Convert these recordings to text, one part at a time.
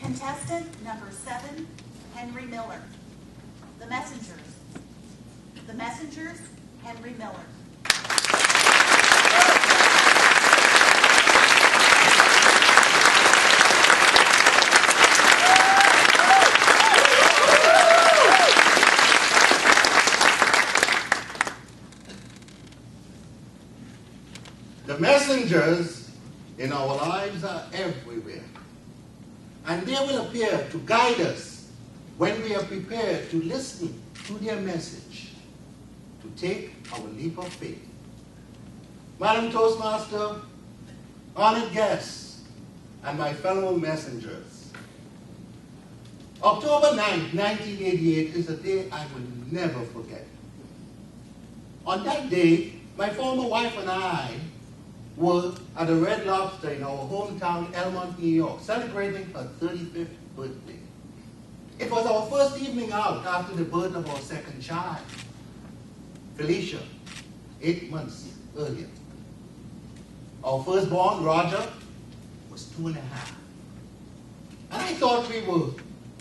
Contestant number 7, Henry Miller. The Messengers. The Messengers, Henry Miller. The messengers in our lives are everywhere, and they will appear to guide us when we are prepared to listen to their message, to take our leap of faith. Madam Toastmaster, honored guests, and my fellow messengers, October 9th, 1988 is a day I will never forget. On that day, my former wife and I were at a Red Lobster in our hometown, Elmont, New York, celebrating her 35th birthday. It was our first evening out after the birth of our second child, Felicia, 8 months earlier. Our firstborn, Roger, was 2.5. And I thought we were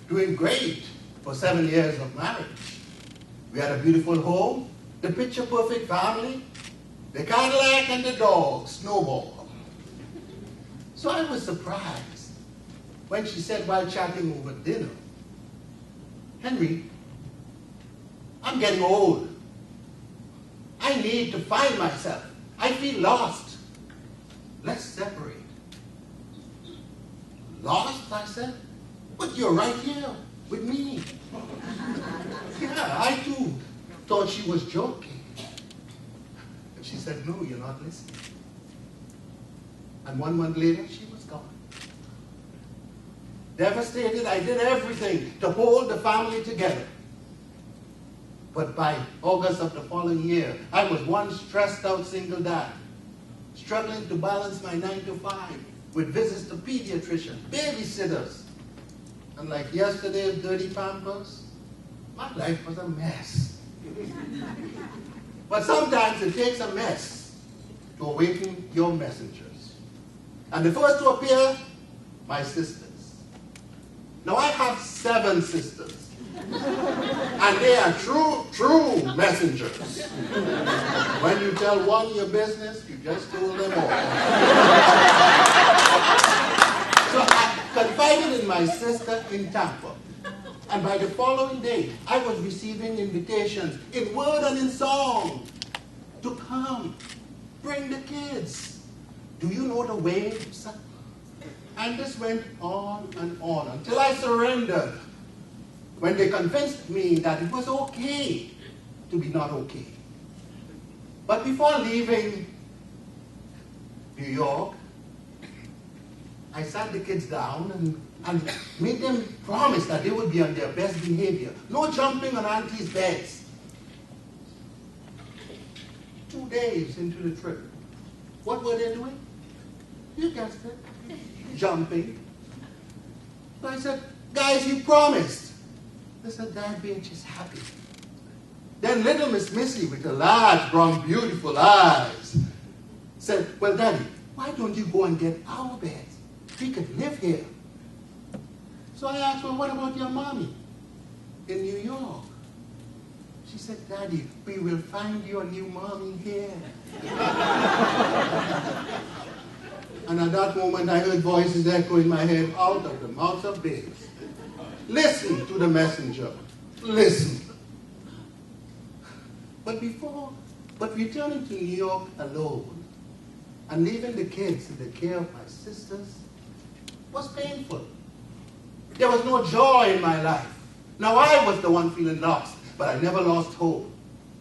doing great for 7 years of marriage. We had a beautiful home, the picture-perfect family, the Cadillac and the dog, Snowball. So I was surprised when she said while chatting over dinner, "Henry, I'm getting old. I need to find myself. I feel lost. Let's separate." Lost, I said? But you're right here with me. Yeah, I too thought she was joking. She said, "No, you're not listening." And 1 month later, she was gone. Devastated, I did everything to hold the family together. But by August of the following year, I was one stressed out single dad, struggling to balance my 9 to 5 with visits to pediatricians, babysitters. And like yesterday's dirty Pampers, my life was a mess. But sometimes it takes a mess to awaken your messengers. And the first to appear, my sisters. Now I have 7 sisters. And they are true messengers. When you tell one your business, you just told them all. So I confided in my sister in Tampa. And by the following day, I was receiving invitations in word and in song to come, bring the kids. Do you know the waves? And this went on and on until I surrendered when they convinced me that it was okay to be not okay. But before leaving New York, I sat the kids down and made them promise that they would be on their best behavior. No jumping on auntie's beds. 2 days into the trip, what were they doing? You guessed it. Jumping. So I said, "Guys, you promised." They said, "Dad, we're just happy." Then little Miss Missy, with her large, brown, beautiful eyes, said, "Well, Daddy, why don't you go and get our beds? We could live here." So I asked, "Well, what about your mommy in New York?" She said, "Daddy, we will find you a new mommy here." And at that moment, I heard voices echo in my head out of the mouths of babes. Listen to the messenger. Listen. But returning to New York alone and leaving the kids in the care of my sisters was painful. There was no joy in my life. Now I was the one feeling lost, but I never lost hope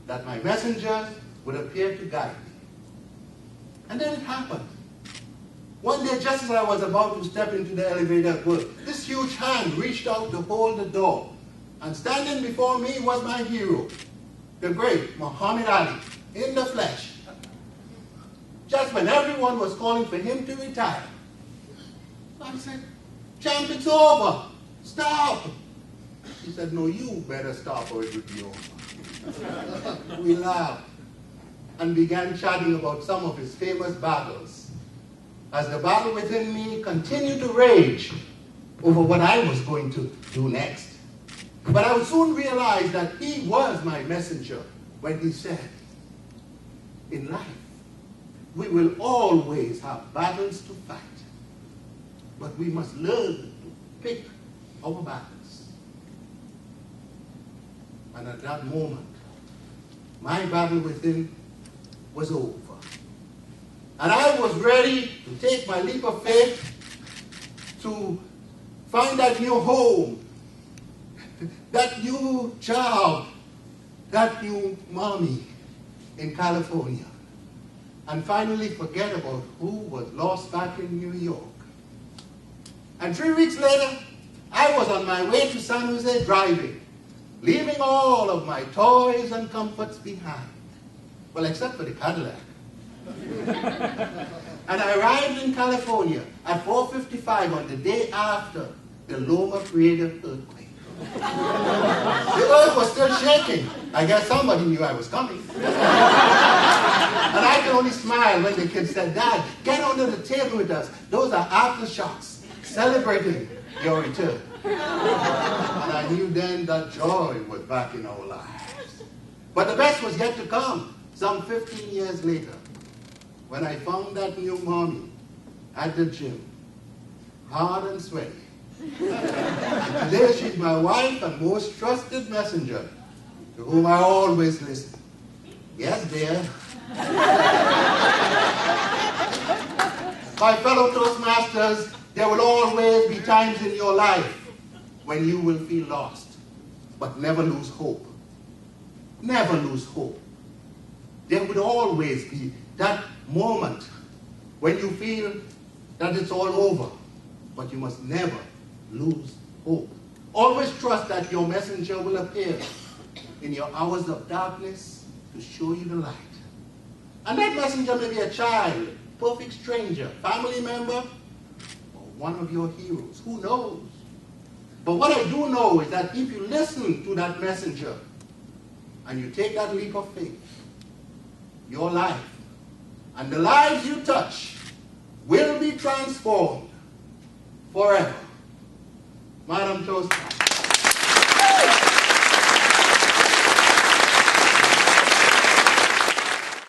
that my messengers would appear to guide me. And then it happened. One day, just as I was about to step into the elevator at work, this huge hand reached out to hold the door. And standing before me was my hero, the great Muhammad Ali, in the flesh. Just when everyone was calling for him to retire. I said, "Champ, it's over. Stop." He said, "No, you better stop or it will be over." We laughed and began chatting about some of his famous battles. As the battle within me continued to rage, over what I was going to do next. But I would soon realize that he was my messenger when he said, in life, we will always have battles to fight, but we must learn to pick our battles. And at that moment, my battle with him was over. And I was ready to take my leap of faith to find that new home, that new job, that new mommy in California, and finally forget about who was lost back in New York. And 3 weeks later, I was on my way to San Jose driving, leaving all of my toys and comforts behind. Well, except for the Cadillac. And I arrived in California at 4:55 on the day after the Loma Prieta earthquake. The earth was still shaking. I guess somebody knew I was coming. And I could only smile when the kids said, "Dad, get under the table with us. Those are aftershocks celebrating your return." And I knew then that joy was back in our lives. But the best was yet to come, some 15 years later, when I found that new mommy at the gym, hard and sweaty. And today she's my wife and most trusted messenger, to whom I always listen. Yes, dear. My fellow Toastmasters, there will always be times in your life when you will feel lost, but never lose hope. Never lose hope. There would always be that moment when you feel that it's all over, but you must never lose hope. Always trust that your messenger will appear in your hours of darkness to show you the light. And that messenger may be a child, perfect stranger, family member, or one of your heroes. Who knows? But what I do know is that if you listen to that messenger and you take that leap of faith, your life and the lives you touch will be transformed forever. Madam Toastmaster.